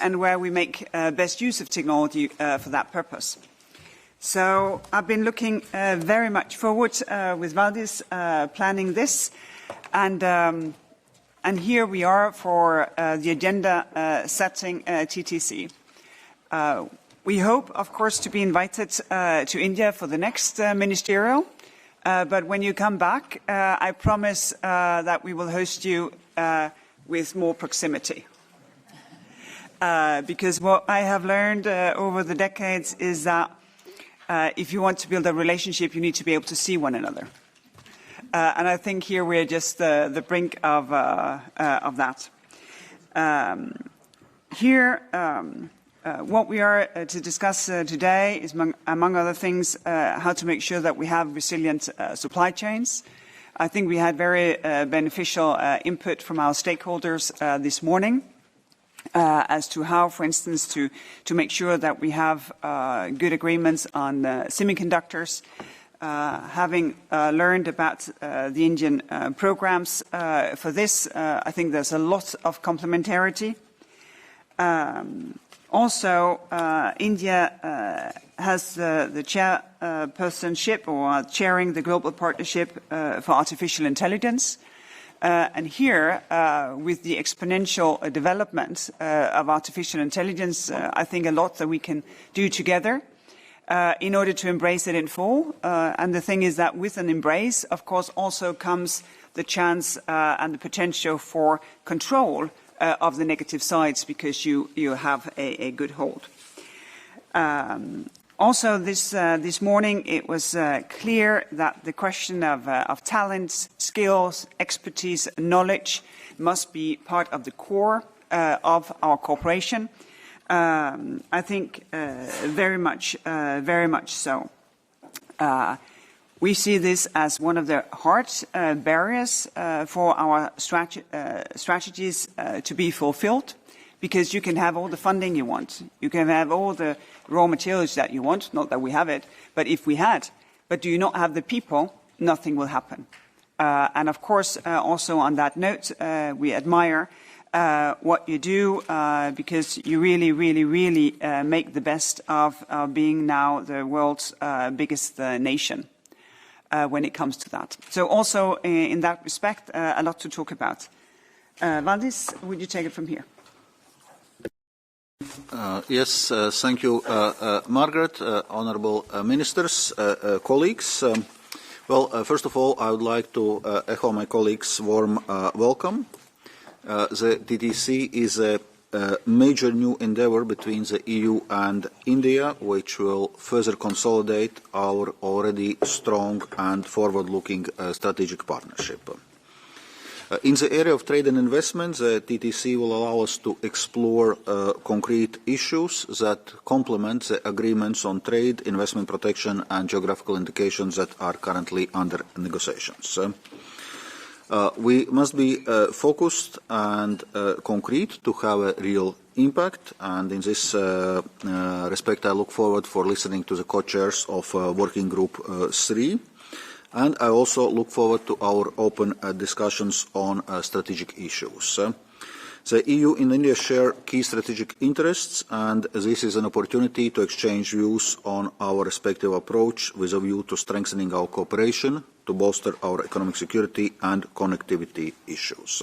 and where we make best use of technology for that purpose. So I've been looking very much forward with Valdis planning this, and here we are for the agenda setting TTC. We hope, of course, to be invited to India for the next ministerial, but when you come back, I promise that we will host you with more proximity. Because what I have learned over the decades is that if you want to build a relationship, you need to be able to see one another. And I think here we're just the brink of that. What we are to discuss today is, among other things, how to make sure that we have resilient supply chains. I think we had very beneficial input from our stakeholders this morning as to how, for instance, to make sure that we have good agreements on semiconductors. Having learned about the Indian programs for this, I think there's a lot of complementarity. Also, India has the chairpersonship or chairing the Global Partnership for Artificial Intelligence. And here, with the exponential development of artificial intelligence, I think a lot that we can do together in order to embrace it in full. And the thing is that with an embrace, of course, also comes the chance and the potential for control of the negative sides, because you have a good hold. Also, this morning, it was clear that the question of talents, skills, expertise, knowledge must be part of the core of our cooperation. I think very much so. We see this as one of the hard barriers for our strategies to be fulfilled, because you can have all the funding you want. You can have all the raw materials that you want, not that we have it, but if we had. But do you not have the people, nothing will happen. And of course, also on that note, we admire what you do, because you really make the best of being now the world's biggest nation when it comes to that. So also in that respect, a lot to talk about. Valdis, would you take it from here? Yes, thank you, Margaret, honourable ministers, colleagues. First of all, I would like to echo my colleagues' warm welcome. The TTC is a major new endeavour between the EU and India, which will further consolidate our already strong and forward-looking strategic partnership. In the area of trade and investment, the TTC will allow us to explore concrete issues that complement the agreements on trade, investment protection and geographical indications that are currently under negotiations. We must be focused and concrete to have a real impact, and in this respect I look forward for listening to the co-chairs of Working Group 3. And I also look forward to our open discussions on strategic issues. The EU and India share key strategic interests, and this is an opportunity to exchange views on our respective approach with a view to strengthening our cooperation, to bolster our economic security and connectivity issues.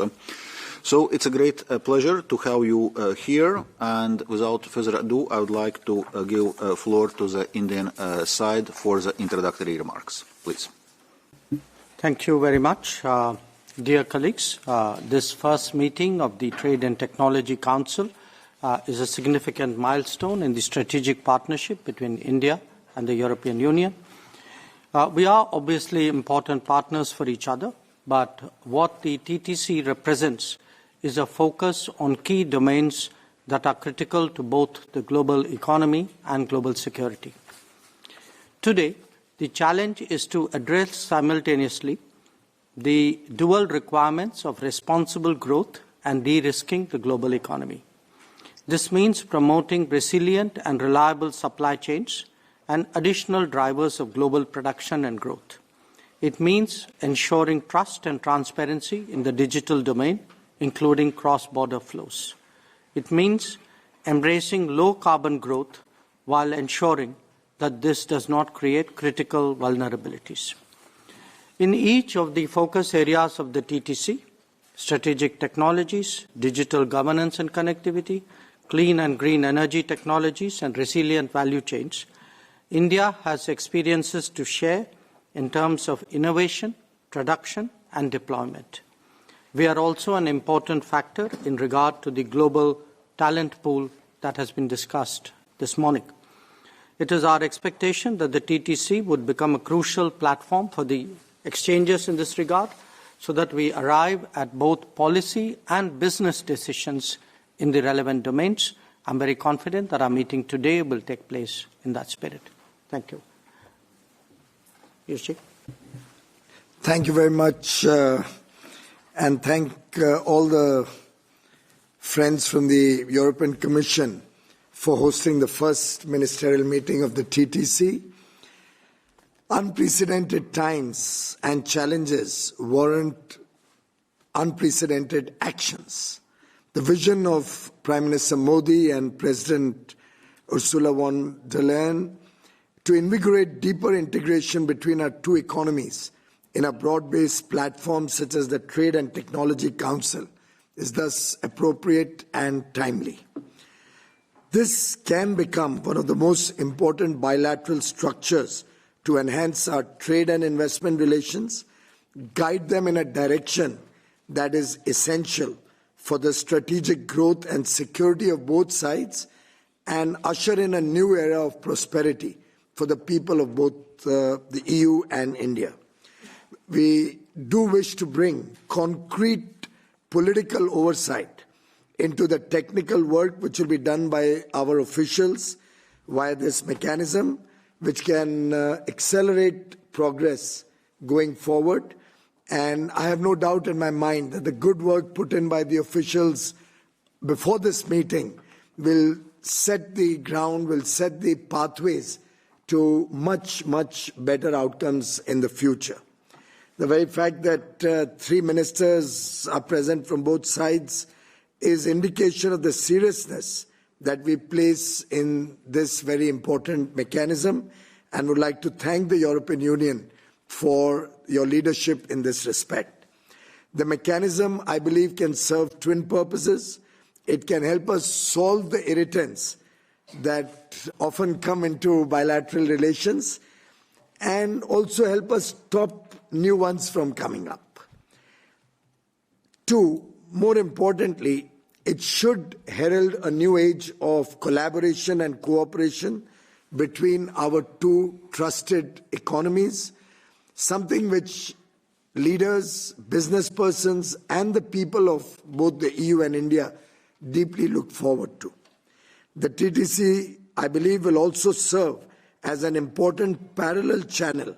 So it's a great pleasure to have you here, and without further ado, I would like to give floor to the Indian side for the introductory remarks. Please. Thank you very much. Dear colleagues, this first meeting of the Trade and Technology Council is a significant milestone in the strategic partnership between India and the European Union. We are obviously important partners for each other, but what the TTC represents is a focus on key domains that are critical to both the global economy and global security. Today, the challenge is to address simultaneously the dual requirements of responsible growth and de-risking the global economy. This means promoting resilient and reliable supply chains and additional drivers of global production and growth. It means ensuring trust and transparency in the digital domain, including cross-border flows. It means embracing low-carbon growth while ensuring that this does not create critical vulnerabilities. In each of the focus areas of the TTC, strategic technologies, digital governance and connectivity, clean and green energy technologies, and resilient value chains, India has experiences to share in terms of innovation, production, and deployment. We are also an important factor in regard to the global talent pool that has been discussed this morning. It is our expectation that the TTC would become a crucial platform for the exchanges in this regard, so that we arrive at both policy and business decisions in the relevant domains. I'm very confident that our meeting today will take place in that spirit. Thank you. Yushi. Thank you very much, and thank all the friends from the European Commission for hosting the first ministerial meeting of the TTC. Unprecedented times and challenges warrant unprecedented actions. The vision of Prime Minister Modi and President Ursula von der Leyen to invigorate deeper integration between our two economies in a broad-based platform such as the Trade and Technology Council is thus appropriate and timely. This can become one of the most important bilateral structures to enhance our trade and investment relations, guide them in a direction that is essential for the strategic growth and security of both sides, and usher in a new era of prosperity for the people of both the EU and India. We do wish to bring concrete political oversight into the technical work which will be done by our officials via this mechanism, which can accelerate progress going forward. And I have no doubt in my mind that the good work put in by the officials before this meeting will set the ground, will set the pathways to much, much better outcomes in the future. The very fact that 3 ministers are present from both sides is indication of the seriousness that we place in this very important mechanism, and would like to thank the European Union for your leadership in this respect. The mechanism, I believe, can serve twin purposes. It can help us solve the irritants that often come into bilateral relations, and also help us stop new ones from coming up. 2, more importantly, it should herald a new age of collaboration and cooperation between our two trusted economies, something which leaders, business persons, and the people of both the EU and India deeply look forward to. The TTC, I believe, will also serve as an important parallel channel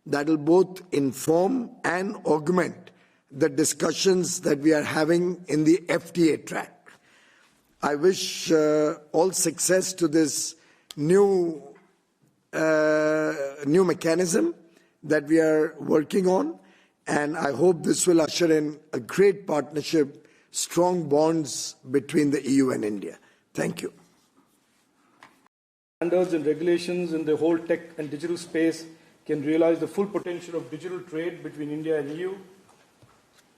that will both inform and augment the discussions that we are having in the FTA track. I wish all success to this new mechanism that we are working on, and I hope this will usher in a great partnership, strong bonds between the EU and India. Thank you. Standards and regulations in the whole tech and digital space can realize the full potential of digital trade between India and EU.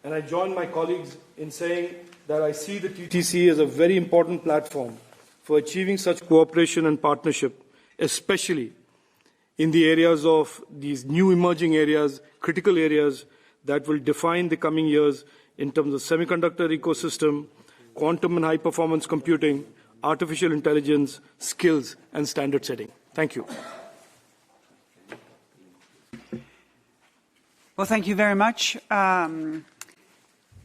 And I join my colleagues in saying that I see the TTC as a very important platform for achieving such cooperation and partnership, especially in the areas of these new emerging areas, critical areas that will define the coming years in terms of semiconductor ecosystem, quantum and high-performance computing, artificial intelligence, skills, and standard setting. Thank you. Well, thank you very much.